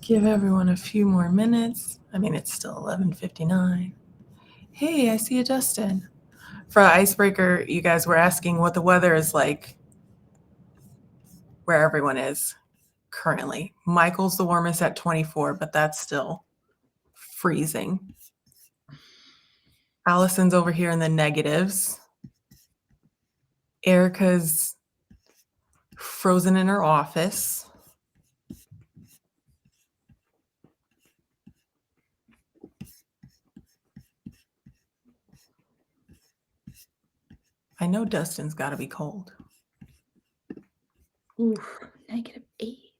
Give everyone a few more minutes. I mean, it's still 11:59. Hey, I see you, Justin. For the icebreaker, you guys were asking what the weather is like where everyone is currently. Michael's the warmest at 24, but that's still freezing. Allison's over here in the negatives. Erica's frozen in her office. I know Dustin's got to be cold. Oof, -8.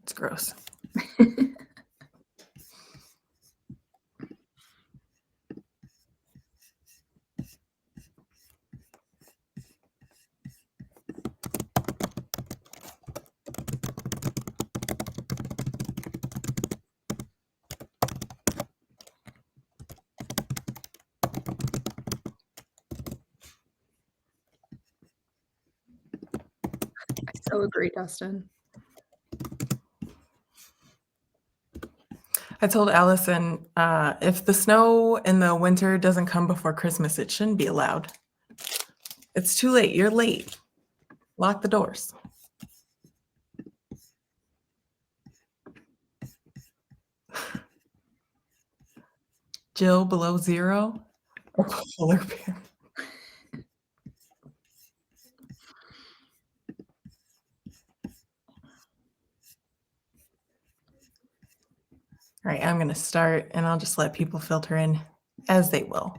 It's gross. I so agree, Dustin. I told Allison, if the snow in the winter doesn't come before Christmas, it shouldn't be allowed. It's too late. You're late. Lock the doors. Jill below zero or polar bear. All right, I'm going to start and I'll just let people filter in as they will.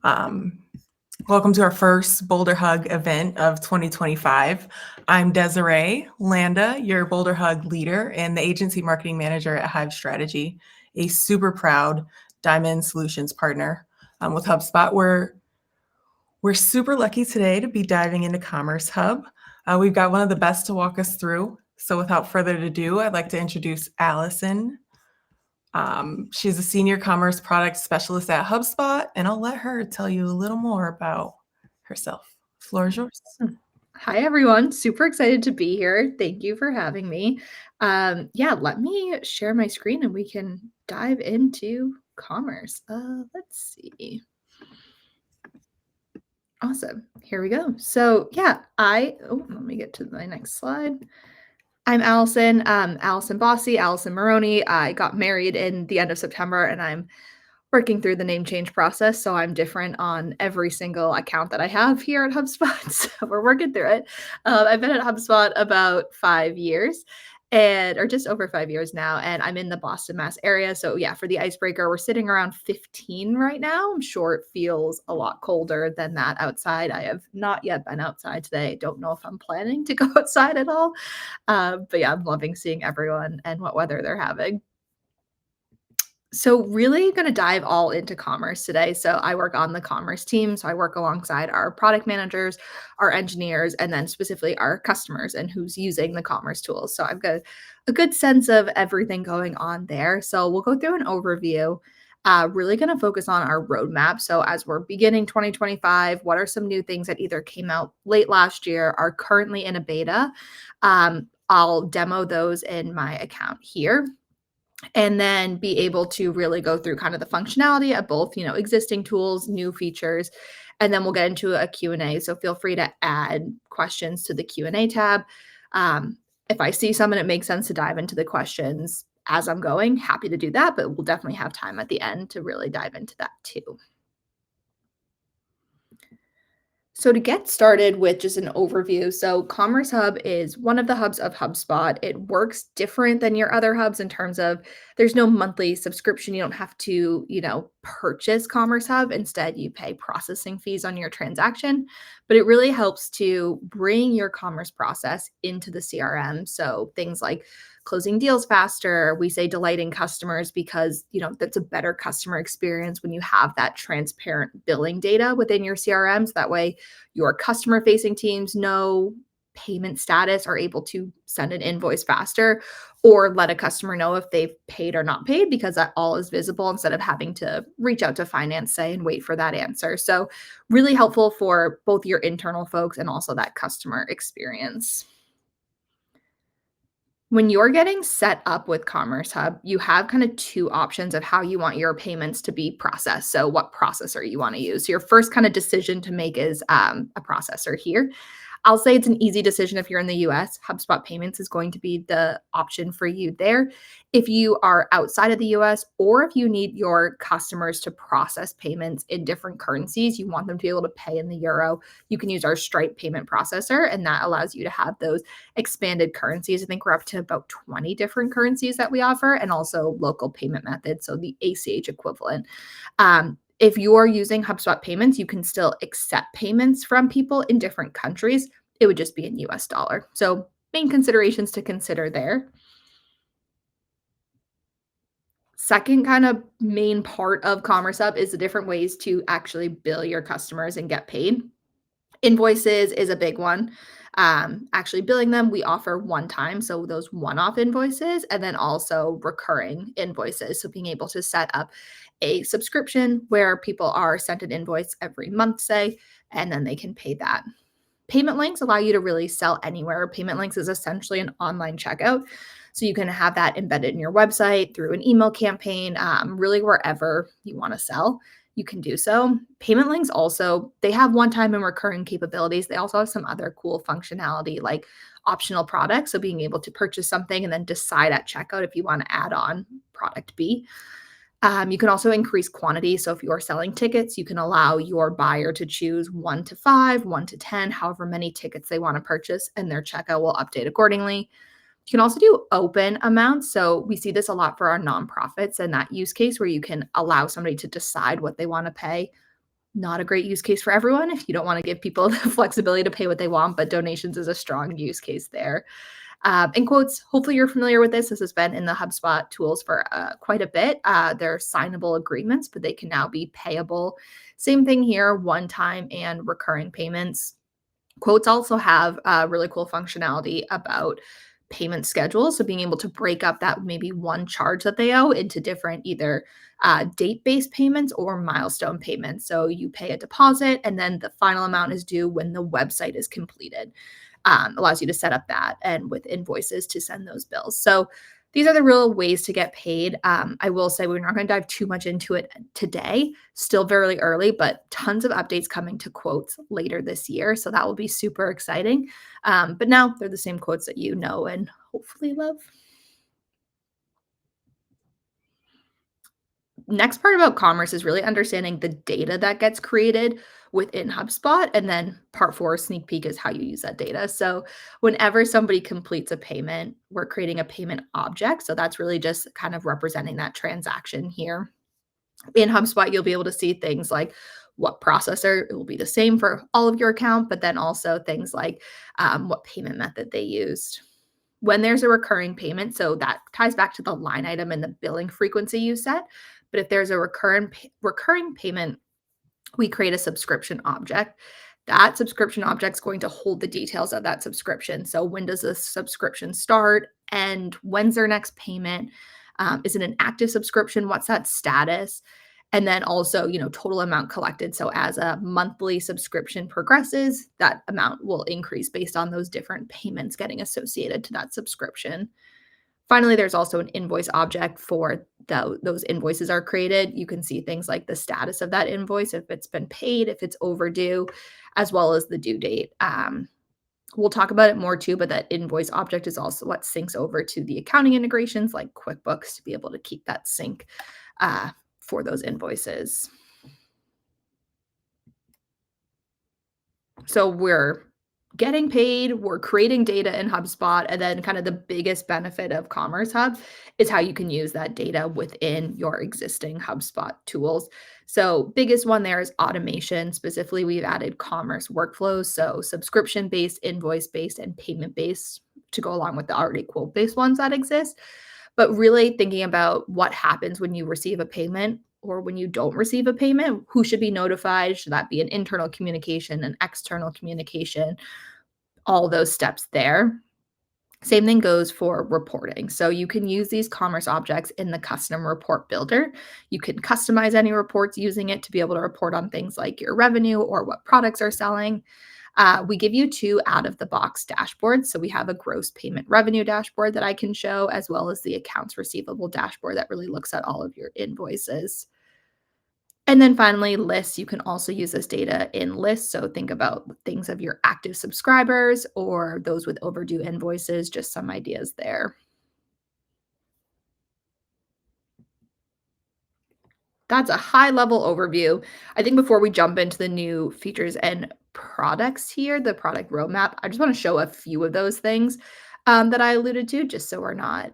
Welcome to our first Boulder Hug event of 2025. I'm Desiree Landa, your Boulder Hug leader and the agency marketing manager at HIVE Strategy, a super proud Diamond Solutions partner with HubSpot. We're super lucky today to be diving into Commerce Hub. We've got one of the best to walk us through. So without further ado, I'd like to introduce Allison. She's a senior commerce product specialist at HubSpot, and I'll let her tell you a little more about herself. The floor is yours. Hi, everyone. Super excited to be here. Thank you for having me. Let me share my screen and we can dive into commerce. Let's see. Awesome. Here we go. So let me get to my next slide. I'm Allison, Allison Bosse, Allison Moroney. I got married in the end of September and I'm working through the name change process. So I'm different on every single account that I have here at HubSpot. So we're working through it. I've been at HubSpot about 5 years or just over 5 years now. And I'm in the Boston, Mass area. So yeah, for the icebreaker, we're sitting around 15 right now. I'm sure it feels a lot colder than that outside. I have not yet been outside today. Don't know if I'm planning to go outside at all. But yeah, I'm loving seeing everyone and what weather they're having. So really going to dive all into commerce today. So I work on the commerce team. So I work alongside our product managers, our engineers, and then specifically our customers and who's using the commerce tools. So I've got a good sense of everything going on there. So we'll go through an overview. Really going to focus on our roadmap. So as we're beginning 2025, what are some new things that either came out late last year, are currently in a beta? I'll demo those in my account here and then be able to really go through kind of the functionality of both, existing tools, new features, and then we'll get into a Q&A. So feel free to add questions to the Q&A tab. If I see some and it makes sense to dive into the questions as I'm going, happy to do that, but we'll definitely have time at the end to really dive into that too. So to get started with just an overview, so Commerce Hub is one of the hubs of HubSpot. It works different than your other hubs in terms of there's no monthly subscription. You don't have to, purchase Commerce Hub. Instead, you pay processing fees on your transaction, but it really helps to bring your commerce process into the CRM. So things like closing deals faster. We say delighting customers because, that's a better customer experience when you have that transparent billing data within your CRM. So that way your customer facing teams know payment status, are able to send an invoice faster or let a customer know if they've paid or not paid because that all is visible instead of having to reach out to finance, say, and wait for that answer. So really helpful for both your internal folks and also that customer experience. When you're getting set up with Commerce Hub, you have kind of two options of how you want your payments to be processed. So, what processor you want to use. Your first kind of decision to make is a processor here. I'll say it's an easy decision if you're in the US. HubSpot Payments is going to be the option for you there. If you are outside of the US, or if you need your customers to process payments in different currencies, you want them to be able to pay in the euro, you can use our Stripe payment processor, and that allows you to have those expanded currencies. I think we're up to about 20 different currencies that we offer, and also local payment methods, so the ACH equivalent. If you're using HubSpot Payments, you can still accept payments from people in different countries. It would just be in US dollar. So, main considerations to consider there. Second, kind of main part of Commerce Hub is the different ways to actually bill your customers and get paid. Invoices is a big one. Actually billing them, we offer one time, so those one-off invoices, and then also recurring invoices. So being able to set up a subscription where people are sent an invoice every month, say, and then they can pay that. Payment links allow you to really sell anywhere. Payment links is essentially an online checkout. So you can have that embedded in your website through an email campaign, really wherever you want to sell, you can do so. Payment links also, they have one-time and recurring capabilities. They also have some other cool functionality like optional products. So being able to purchase something and then decide at checkout if you want to add on product B. You can also increase quantity. So if you're selling tickets, you can allow your buyer to choose 1 to 5, 1 to 10, however many tickets they want to purchase, and their checkout will update accordingly. You can also do open amounts. So we see this a lot for our nonprofits and that use case where you can allow somebody to decide what they want to pay. Not a great use case for everyone if you don't want to give people the flexibility to pay what they want, but donations is a strong use case there. In quotes, hopefully you're familiar with this. This has been in the HubSpot tools for quite a bit. They're signable agreements, but they can now be payable. Same thing here, one-time and recurring payments. Quotes also have really cool functionality about payment schedules. So being able to break up that maybe one charge that they owe into different either date-based payments or milestone payments. So you pay a deposit and then the final amount is due when the website is completed. Allows you to set up that and with invoices to send those bills. So these are the real ways to get paid. I will say we're not going to dive too much into it today. Still very early, but tons of updates coming to quotes later this year. So that will be super exciting. But now they're the same quotes that you know and hopefully love. Next part about commerce is really understanding the data that gets created within HubSpot. And then part four, sneak peek, is how you use that data. So whenever somebody completes a payment, we're creating a payment object. So that's really just kind of representing that transaction here. In HubSpot, you'll be able to see things like what processor, it will be the same for all of your account, but then also things like what payment method they used. When there's a recurring payment, so that ties back to the line item and the billing frequency you set. But if there's a recurring payment, we create a subscription object. That subscription object is going to hold the details of that subscription. So when does the subscription start? And when's their next payment? Is it an active subscription? What's that status? And then also, total amount collected. So as a monthly subscription progresses, that amount will increase based on those different payments getting associated to that subscription. Finally, there's also an invoice object for those invoices are created. You can see things like the status of that invoice, if it's been paid, if it's overdue, as well as the due date. We'll talk about it more too, but that invoice object is also what syncs over to the accounting integrations like QuickBooks to be able to keep that sync for those invoices. So we're getting paid, we're creating data in HubSpot, and then kind of the biggest benefit of Commerce Hub is how you can use that data within your existing HubSpot tools. So biggest one there is automation. Specifically, we've added commerce workflows, so subscription-based, invoice-based, and payment-based to go along with the already quote-based ones that exist. But really thinking about what happens when you receive a payment or when you don't receive a payment, who should be notified? Should that be an internal communication, an external communication? All those steps there. Same thing goes for reporting. So you can use these commerce objects in the custom report builder. You can customize any reports using it to be able to report on things like your revenue or what products are selling. We give you 2 out-of-the-box dashboards. So we have a gross payment revenue dashboard that I can show, as well as the accounts receivable dashboard that really looks at all of your invoices. And then finally, lists. You can also use this data in lists. So think about things of your active subscribers or those with overdue invoices, just some ideas there. That's a high level overview. I think before we jump into the new features and products here, the product roadmap, I just want to show a few of those things that I alluded to, just so we're not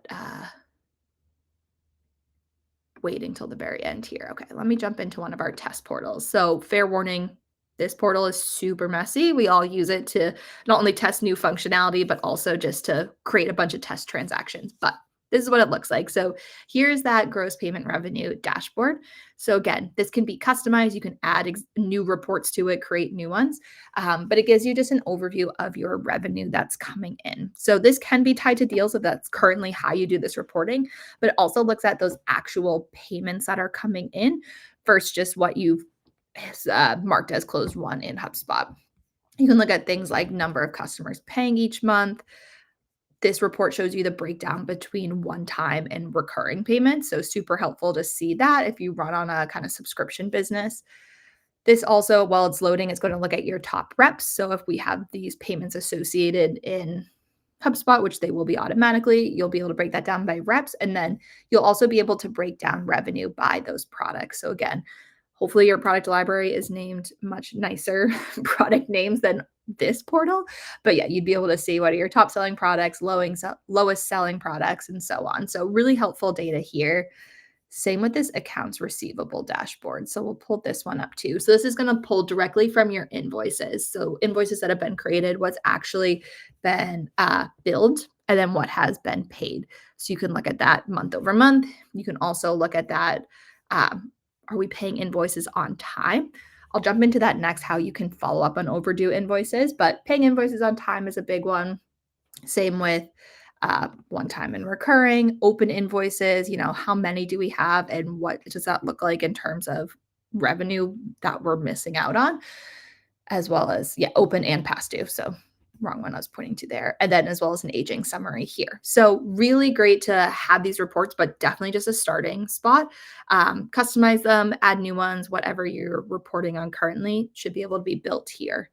waiting till the very end here. Okay, let me jump into one of our test portals. So fair warning, this portal is super messy. We all use it to not only test new functionality, but also just to create a bunch of test transactions. But this is what it looks like. So here's that gross payment revenue dashboard. So again, this can be customized. You can add new reports to it, create new ones, but it gives you just an overview of your revenue that's coming in. So this can be tied to deals if that's currently how you do this reporting, but it also looks at those actual payments that are coming in versus just what you've marked as closed won in HubSpot. You can look at things like number of customers paying each month. This report shows you the breakdown between one-time and recurring payments. So super helpful to see that if you run on a kind of subscription business. This also, while it's loading, it's going to look at your top reps. So if we have these payments associated in HubSpot, which they will be automatically, you'll be able to break that down by reps. And then you'll also be able to break down revenue by those products. So again, hopefully your product library is named much nicer product names than this portal. But yeah, you'd be able to see what are your top selling products, lowest selling products, and so on. So really helpful data here. Same with this accounts receivable dashboard. So we'll pull this one up too. So this is going to pull directly from your invoices. So invoices that have been created, what's actually been billed, and then what has been paid. So you can look at that month over month. You can also look at that. Are we paying invoices on time? I'll jump into that next, how you can follow up on overdue invoices, but paying invoices on time is a big one. Same with one time and recurring, open invoices, how many do we have and what does that look like in terms of revenue that we're missing out on, as well as, open and past due. So wrong one I was pointing to there. And then as well as an aging summary here. So really great to have these reports, but definitely just a starting spot. Customize them, add new ones, whatever you're reporting on currently should be able to be built here.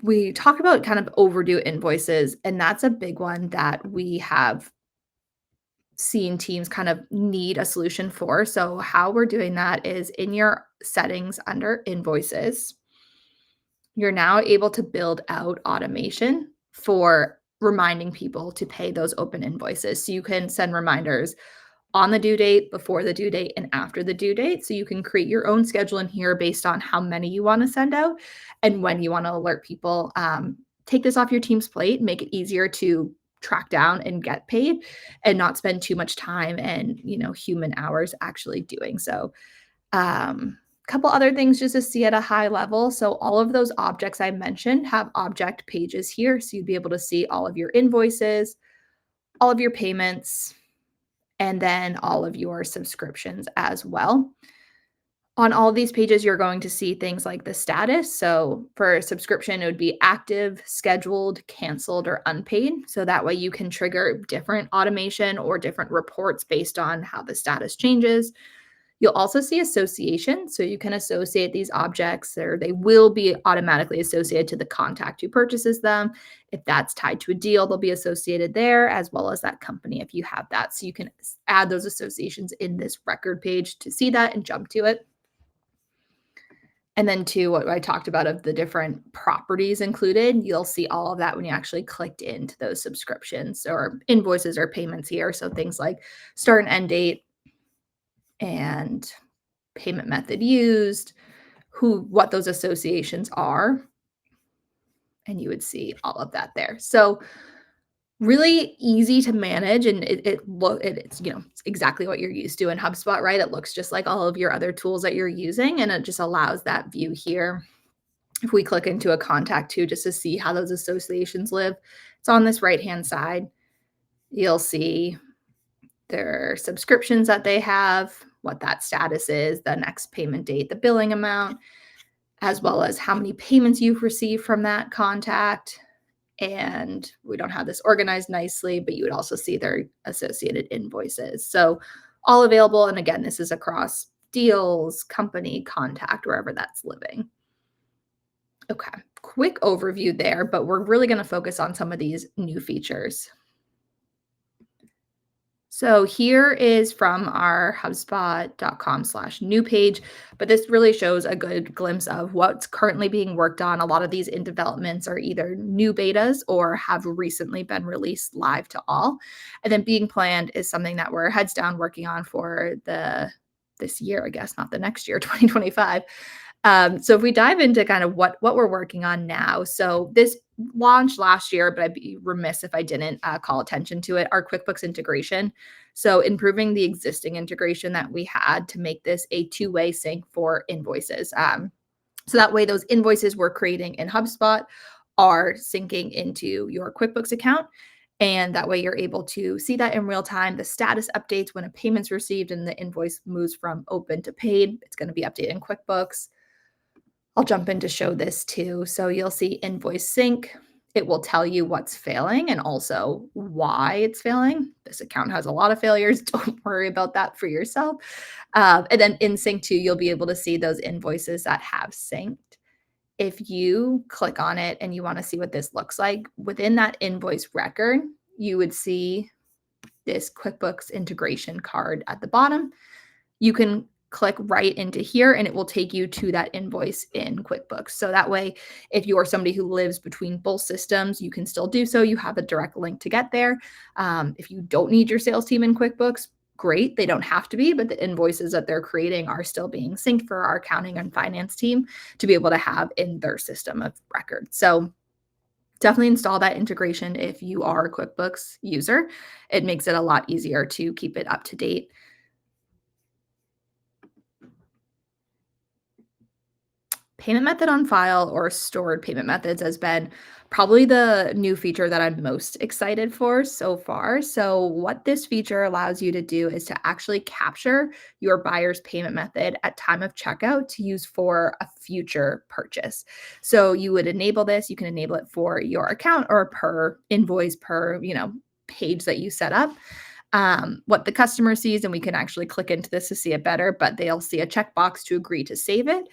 We talked about kind of overdue invoices, and that's a big one that we have seen teams kind of need a solution for. So how we're doing that is in your settings under invoices, you're now able to build out automation for reminding people to pay those open invoices. So you can send reminders on the due date, before the due date, and after the due date. So you can create your own schedule in here based on how many you want to send out and when you want to alert people. Take this off your team's plate, make it easier to track down and get paid and not spend too much time and human hours actually doing so. Couple other things just to see at a high level. So all of those objects I mentioned have object pages here. So you'd be able to see all of your invoices, all of your payments, and then all of your subscriptions as well. On all of these pages, you're going to see things like the status. So for a subscription, it would be active, scheduled, canceled, or unpaid. So that way you can trigger different automation or different reports based on how the status changes. You'll also see association. So you can associate these objects, or they will be automatically associated to the contact who purchases them. If that's tied to a deal, they'll be associated there, as well as that company if you have that. So you can add those associations in this record page to see that and jump to it. And then to what I talked about of the different properties included, you'll see all of that when you actually clicked into those subscriptions or invoices or payments here. So things like start and end date, and payment method used, what those associations are, and you would see all of that there. So really easy to manage, and it's it's exactly what you're used to in HubSpot, right? It looks just like all of your other tools that you're using, and it just allows that view here. If we click into a contact too, just to see how those associations live, it's on this right-hand side. You'll see their subscriptions that they have, what that status is, the next payment date, the billing amount, as well as how many payments you've received from that contact. And we don't have this organized nicely, but you would also see their associated invoices. So all available. And again, this is across deals, company, contact, wherever that's living. Okay, quick overview there, but we're really going to focus on some of these new features. So here is from our HubSpot.com/new page, but this really shows a good glimpse of what's currently being worked on. A lot of these in developments are either new betas or have recently been released live to all. And then being planned is something that we're heads down working on for this year, I guess, not the next year, 2025. So if we dive into kind of what we're working on now, so this launched last year, but I'd be remiss if I didn't call attention to it. Our QuickBooks integration, so improving the existing integration that we had to make this a two-way sync for invoices. So that way, those invoices we're creating in HubSpot are syncing into your QuickBooks account. And that way you're able to see that in real time, the status updates when a payment's received and the invoice moves from open to paid. It's going to be updated in QuickBooks. I'll jump in to show this too. So you'll see invoice sync. It will tell you what's failing and also why it's failing. This account has a lot of failures. Don't worry about that for yourself. And then in sync too, you'll be able to see those invoices that have synced. If you click on it and you want to see what this looks like, within that invoice record, you would see this QuickBooks integration card at the bottom. You can click right into here and it will take you to that invoice in QuickBooks. So that way, if you are somebody who lives between both systems, you can still do so. You have a direct link to get there. If you don't need your sales team in QuickBooks, great. They don't have to be, but the invoices that they're creating are still being synced for our accounting and finance team to be able to have in their system of record. So definitely install that integration if you are a QuickBooks user. It makes it a lot easier to keep it up to date. Payment method on file or stored payment methods has been probably the new feature that I'm most excited for so far. So what this feature allows you to do is to actually capture your buyer's payment method at time of checkout to use for a future purchase. So you would enable this. You can enable it for your account or per invoice, per page that you set up. What the customer sees, and we can actually click into this to see it better, but they'll see a checkbox to agree to save it.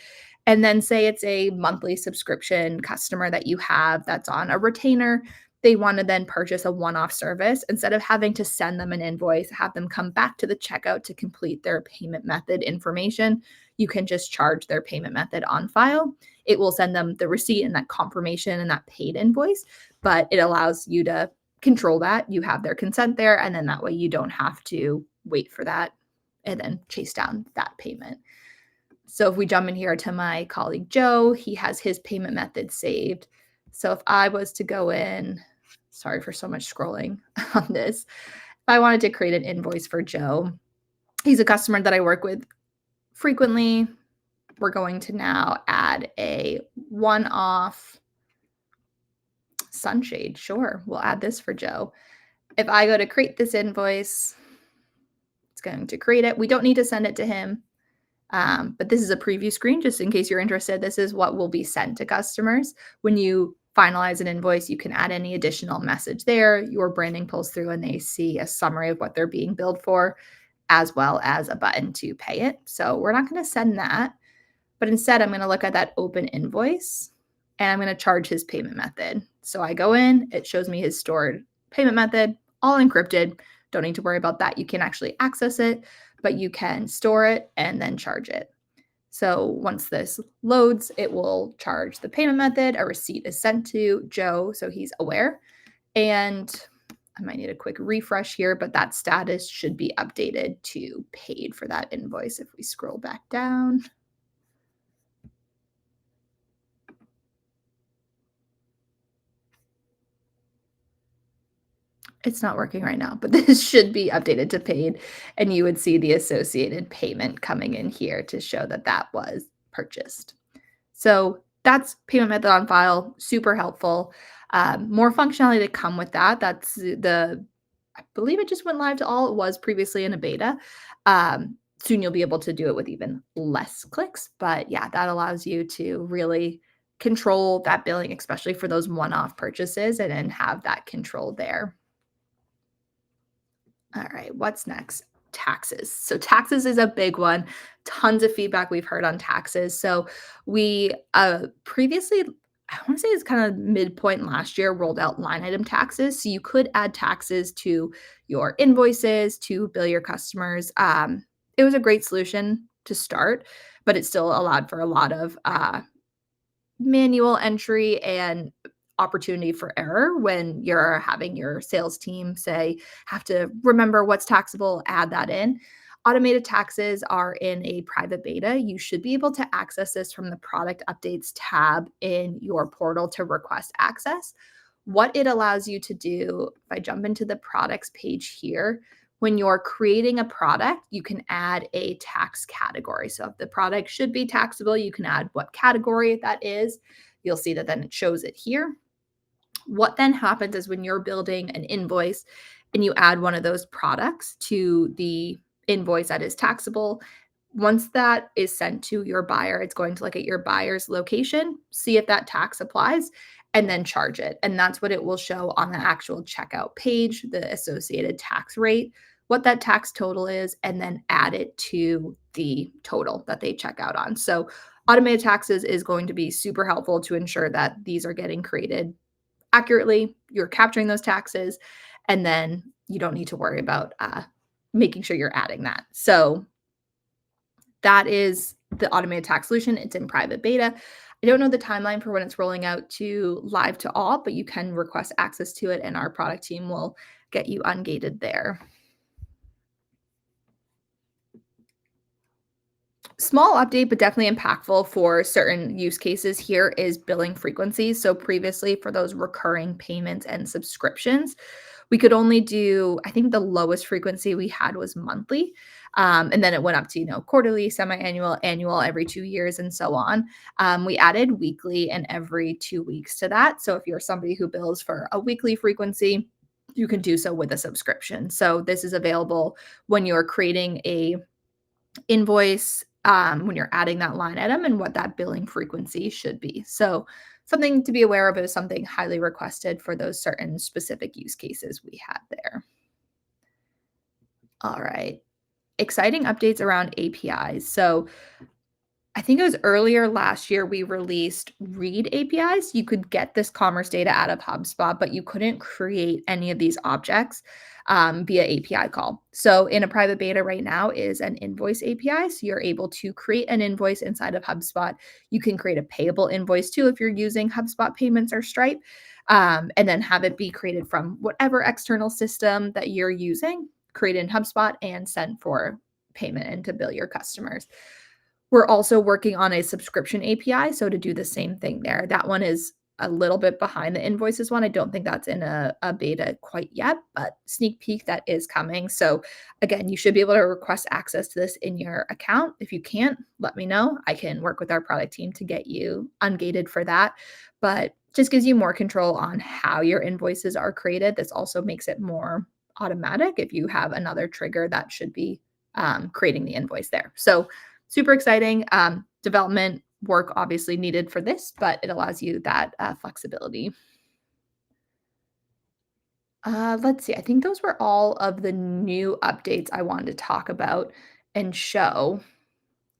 And then say it's a monthly subscription customer that you have that's on a retainer. They want to then purchase a one-off service. Instead of having to send them an invoice, have them come back to the checkout to complete their payment method information, you can just charge their payment method on file. It will send them the receipt and that confirmation and that paid invoice, but it allows you to control that. You have their consent there, and then that way you don't have to wait for that and then chase down that payment. So if we jump in here to my colleague Joe, he has his payment method saved. So if I was to go in, sorry for so much scrolling on this, if I wanted to create an invoice for Joe, he's a customer that I work with frequently. We're going to now add a one-off sunshade. Sure, we'll add this for Joe. If I go to create this invoice, it's going to create it. We don't need to send it to him. But this is a preview screen, just in case you're interested. This is what will be sent to customers. When you finalize an invoice, you can add any additional message there. Your branding pulls through and they see a summary of what they're being billed for, as well as a button to pay it. So we're not going to send that, but instead I'm going to look at that open invoice and I'm going to charge his payment method. So I go in, it shows me his stored payment method, all encrypted. Don't need to worry about that. You can actually access it, but you can store it and then charge it. So once this loads, it will charge the payment method. A receipt is sent to Joe, so he's aware. And I might need a quick refresh here, but that status should be updated to paid for that invoice if we scroll back down. It's not working right now, but this should be updated to paid, and you would see the associated payment coming in here to show that that was purchased. So that's payment method on file, super helpful. More functionality to come with that. That's I believe it just went live to all. It was previously in a beta. soon you'll be able to do it with even less clicks. But yeah, that allows you to really control that billing, especially for those one-off purchases, and then have that control there. All right, what's next? Taxes. So taxes is a big one. Tons of feedback we've heard on taxes. So we previously, I want to say it's kind of midpoint last year, rolled out line item taxes. So you could add taxes to your invoices to bill your customers. It was a great solution to start, but it still allowed for a lot of manual entry and opportunity for error when you're having your sales team have to remember what's taxable, add that in. Automated taxes are in a private beta. You should be able to access this from the product updates tab in your portal to request access. What it allows you to do, if I jump into the products page here, when you're creating a product, you can add a tax category. So if the product should be taxable, you can add what category that is. You'll see that then it shows it here. What then happens is when you're building an invoice and you add one of those products to the invoice that is taxable, once that is sent to your buyer, it's going to look at your buyer's location, see if that tax applies, and then charge it. And that's what it will show on the actual checkout page, the associated tax rate, what that tax total is, and then add it to the total that they check out on. So automated taxes is going to be super helpful to ensure that these are getting created accurately, you're capturing those taxes, and then you don't need to worry about making sure you're adding that. So that is the automated tax solution. It's in private beta. I don't know the timeline for when it's rolling out to live to all, but you can request access to it and our product team will get you ungated there. Small update, but definitely impactful for certain use cases here is billing frequencies. So previously for those recurring payments and subscriptions, we could only do, I think the lowest frequency we had was monthly. And then it went up to, quarterly, semi-annual, annual, every 2 years, and so on. We added weekly and every 2 weeks to that. So if you're somebody who bills for a weekly frequency, you can do so with a subscription. So this is available when you're creating a invoice, when you're adding that line item and what that billing frequency should be. So something to be aware of is something highly requested for those certain specific use cases we had there. All right. Exciting updates around APIs. So I think it was earlier last year we released read APIs. You could get this commerce data out of HubSpot, but you couldn't create any of these objects via API call. So in a private beta right now is an invoice API. So you're able to create an invoice inside of HubSpot. You can create a payable invoice too if you're using HubSpot Payments or Stripe, and then have it be created from whatever external system that you're using, created in HubSpot and sent for payment and to bill your customers. We're also working on a subscription API, so to do the same thing there. That one is a little bit behind the invoices one. I don't think that's in a beta quite yet, but sneak peek, that is coming. So again, you should be able to request access to this in your account. If you can't, let me know. I can work with our product team to get you ungated for that. But just gives you more control on how your invoices are created. This also makes it more automatic if you have another trigger that should be creating the invoice there. So super exciting. Development work obviously needed for this, but it allows you that flexibility. Let's see. I think those were all of the new updates I wanted to talk about and show.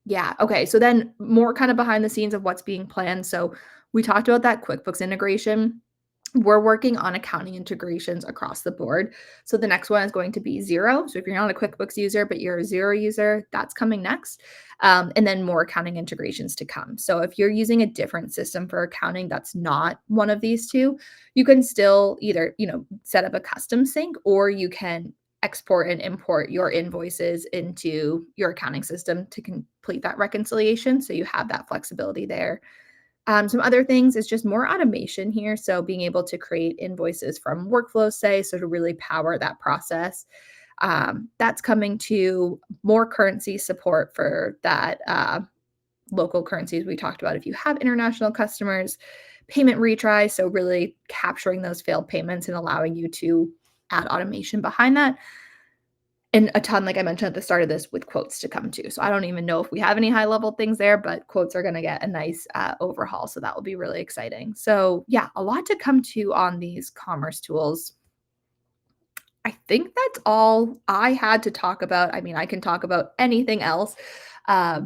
Yeah. Okay. So then more kind of behind the scenes of what's being planned. So we talked about that QuickBooks integration. We're working on accounting integrations across the board. So the next one is going to be Xero. So if you're not a QuickBooks user, but you're a Xero user, that's coming next. And then more accounting integrations to come. So if you're using a different system for accounting that's not one of these two, you can still either, set up a custom sync, or you can export and import your invoices into your accounting system to complete that reconciliation. So you have that flexibility there. Some other things is just more automation here. So being able to create invoices from workflows, so to really power that process. That's coming to more currency support for that local currencies we talked about. If you have international customers, payment retry. So really capturing those failed payments and allowing you to add automation behind that. And a ton, like I mentioned at the start of this, with quotes to come too. So I don't even know if we have any high level things there, but quotes are going to get a nice overhaul. So that will be really exciting. So yeah, a lot to come to on these commerce tools. I think that's all I had to talk about. I mean, I can talk about anything else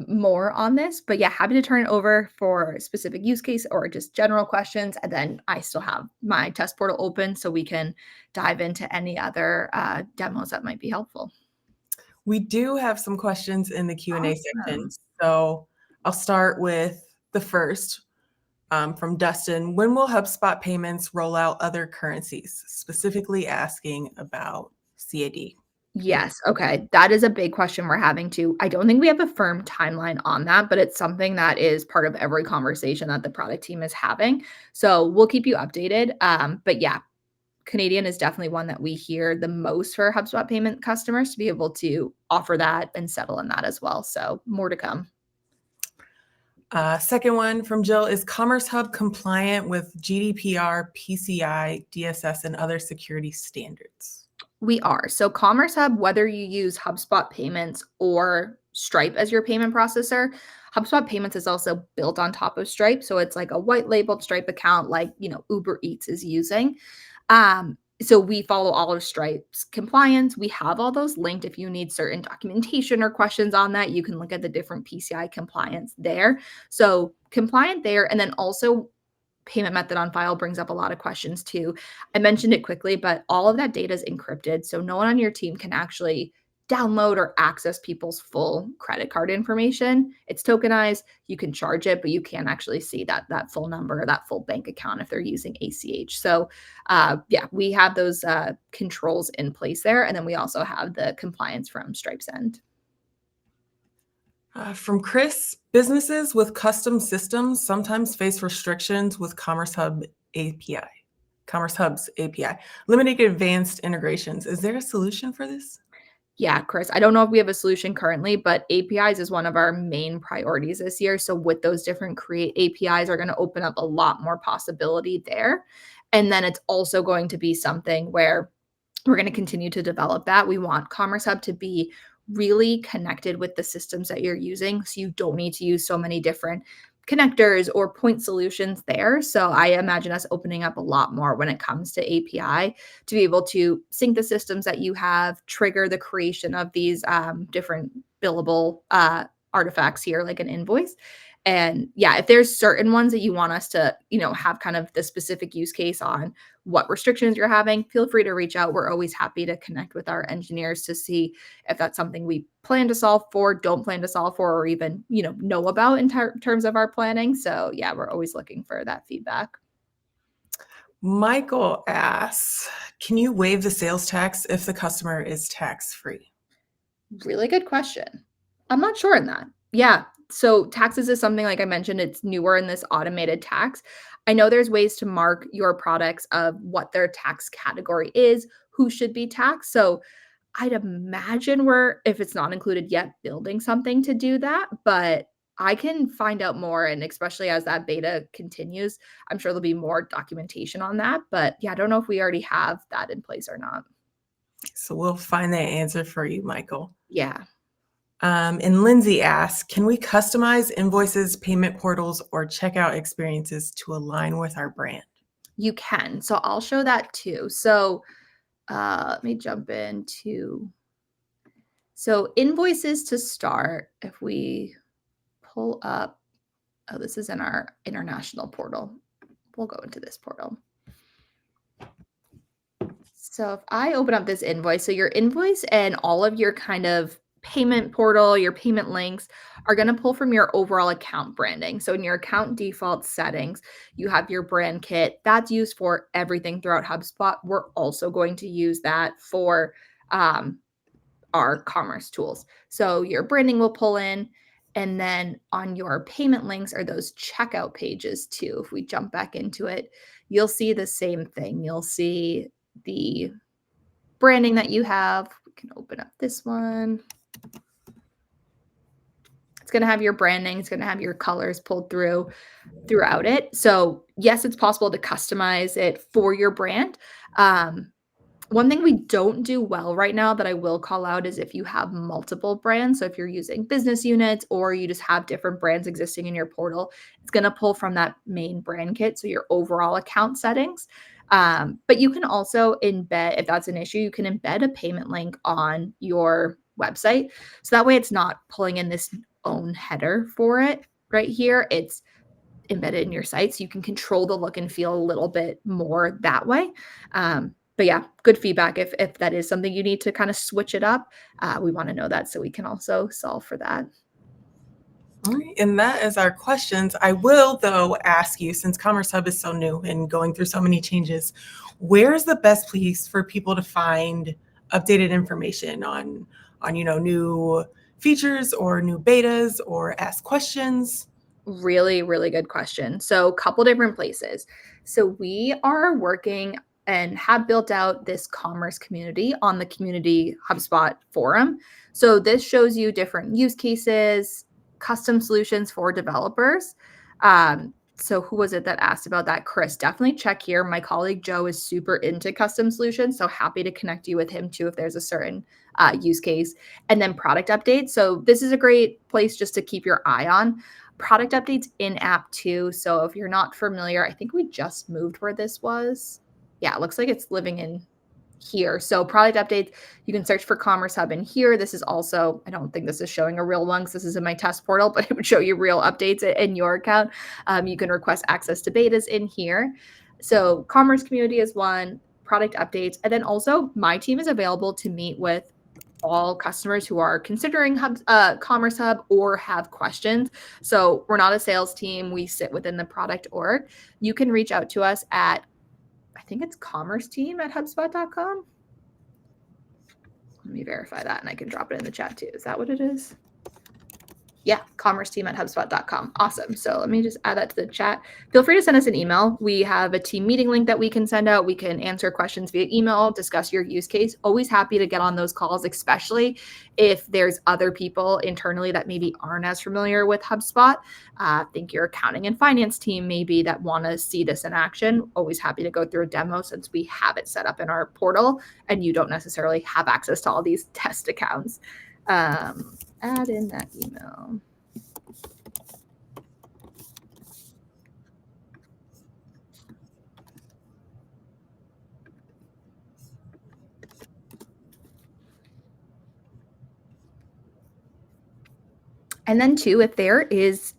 more on this, but yeah, happy to turn it over for specific use case or just general questions. And then I still have my test portal open so we can dive into any other demos that might be helpful. We do have some questions in the Q&A section. Awesome. So I'll start with the first from Dustin. When will HubSpot payments roll out other currencies? Specifically asking about CAD. Yes. Okay. That is a big question we're having too. I don't think we have a firm timeline on that, but it's something that is part of every conversation that the product team is having. So we'll keep you updated. But yeah, Canadian is definitely one that we hear the most for HubSpot payment customers to be able to offer that and settle in that as well. So more to come. Second one from Jill, is Commerce Hub compliant with GDPR, PCI, DSS, and other security standards? We are. So Commerce Hub, whether you use HubSpot Payments or Stripe as your payment processor, HubSpot Payments is also built on top of Stripe. So it's like a white labeled Stripe account like, Uber Eats is using. So we follow all of Stripe's compliance. We have all those linked. If you need certain documentation or questions on that, you can look at the different PCI compliance there. So compliant there. And then also payment method on file brings up a lot of questions too. I mentioned it quickly, but all of that data is encrypted. So no one on your team can actually download or access people's full credit card information. It's tokenized. You can charge it, but you can't actually see that full number or that full bank account if they're using ACH. So yeah, we have those controls in place there. And then we also have the compliance from Stripe's end. From Chris, businesses with custom systems sometimes face restrictions with Commerce Hub API, Commerce Hub's API, limiting advanced integrations. Is there a solution for this? Yeah, Chris, I don't know if we have a solution currently, but APIs is one of our main priorities this year. So with those different create APIs are going to open up a lot more possibility there. And then it's also going to be something where we're going to continue to develop that. We want Commerce Hub to be really connected with the systems that you're using. So you don't need to use so many different connectors or point solutions there. So I imagine us opening up a lot more when it comes to API to be able to sync the systems that you have, trigger the creation of these different billable artifacts here, like an invoice. And yeah, if there's certain ones that you want us to, have kind of the specific use case on what restrictions you're having, feel free to reach out. We're always happy to connect with our engineers to see if that's something we plan to solve for, don't plan to solve for, or even, know about in terms of our planning. So yeah, we're always looking for that feedback. Michael asks, can you waive the sales tax if the customer is tax-free? Really good question. I'm not sure in that. Yeah. So taxes is something, like I mentioned, it's newer in this automated tax. I know there's ways to mark your products of what their tax category is, who should be taxed. So I'd imagine we're, if it's not included yet, building something to do that, but I can find out more. And especially as that beta continues, I'm sure there'll be more documentation on that. But yeah, I don't know if we already have that in place or not. So we'll find that answer for you, Michael. Yeah. And Lindsay asks, can we customize invoices, payment portals, or checkout experiences to align with our brand? You can. So I'll show that too. So let me jump into, so invoices to start. If we pull up, oh, this is in our international portal. We'll go into this portal. So if I open up this invoice, so your invoice and all of your kind of payment portal, your payment links are going to pull from your overall account branding. So in your account default settings, you have your brand kit that's used for everything throughout HubSpot. We're also going to use that for our commerce tools. So your branding will pull in. And then on your payment links are those checkout pages too. If we jump back into it, you'll see the same thing. You'll see the branding that you have. We can open up this one. It's going to have your branding. It's going to have your colors pulled throughout it. So yes, it's possible to customize it for your brand. One thing we don't do well right now that I will call out is if you have multiple brands. So if you're using business units or you just have different brands existing in your portal, it's going to pull from that main brand kit. So your overall account settings. But you can also embed, if that's an issue, you can embed a payment link on your website. So that way it's not pulling in this own header for it right here. It's embedded in your site, so you can control the look and feel a little bit more that way. But yeah, good feedback. If that is something you need to kind of switch it up, we want to know that so we can also solve for that. All right, and that is our questions. I will, though, ask you, since Commerce Hub is so new and going through so many changes, where's the best place for people to find updated information on new features or new betas or ask questions? Really, really good question. So, a couple different places. So, we are working and have built out this commerce community on the community HubSpot forum. So, this shows you different use cases, custom solutions for developers. So, who was it that asked about that? Chris, definitely check here. My colleague Joe is super into custom solutions. So, happy to connect you with him too if there's a certain use case. And then product updates. So, this is a great place just to keep your eye on product updates in app too. So if you're not familiar, I think we just moved where this was. Yeah, it looks like it's living in here. So product updates, you can search for Commerce Hub in here. This is also, I don't think this is showing a real one because this is in my test portal, but it would show you real updates in your account. You can request access to betas in here. So commerce community is one, product updates. And then also my team is available to meet with all customers who are considering Commerce Hub or have questions. So we're not a sales team. We sit within the product org. You can reach out to us at, I think it's commerceteam@hubspot.com. Let me verify that and I can drop it in the chat too. Is that what it is? Yeah, commerceteam@hubspot.com. Awesome. So let me just add that to the chat. Feel free to send us an email. We have a team meeting link that we can send out. We can answer questions via email, discuss your use case. Always happy to get on those calls, especially if there's other people internally that maybe aren't as familiar with HubSpot. Think your accounting and finance team maybe that want to see this in action. Always happy to go through a demo since we have it set up in our portal and you don't necessarily have access to all these test accounts. Add in that email. And then too, if there is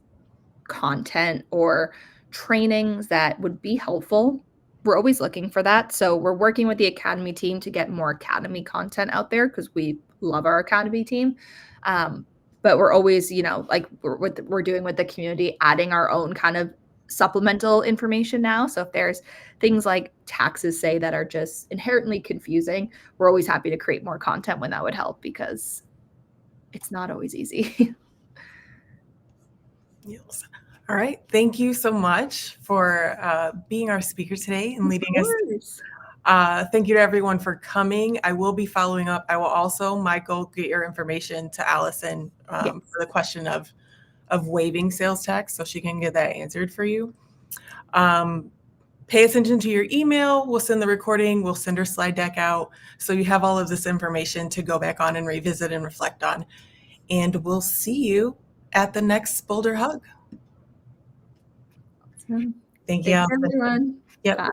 content or trainings that would be helpful, we're always looking for that. So we're working with the Academy team to get more Academy content out there because we love our Academy team. But we're always, like we're doing with the community, adding our own kind of supplemental information now. So if there's things like taxes, say, that are just inherently confusing, we're always happy to create more content when that would help because it's not always easy. Yes. All right. Thank you so much for being our speaker today and leading us. Thank you to everyone for coming. I will be following up. I will also, Michael, get your information to Allison for the question of waiving sales tax so she can get that answered for you. Pay attention to your email. We'll send the recording. We'll send our slide deck out. So you have all of this information to go back on and revisit and reflect on. And we'll see you at the next Boulder Hug. Awesome. Thank you. Thanks, everyone. Yep. Bye.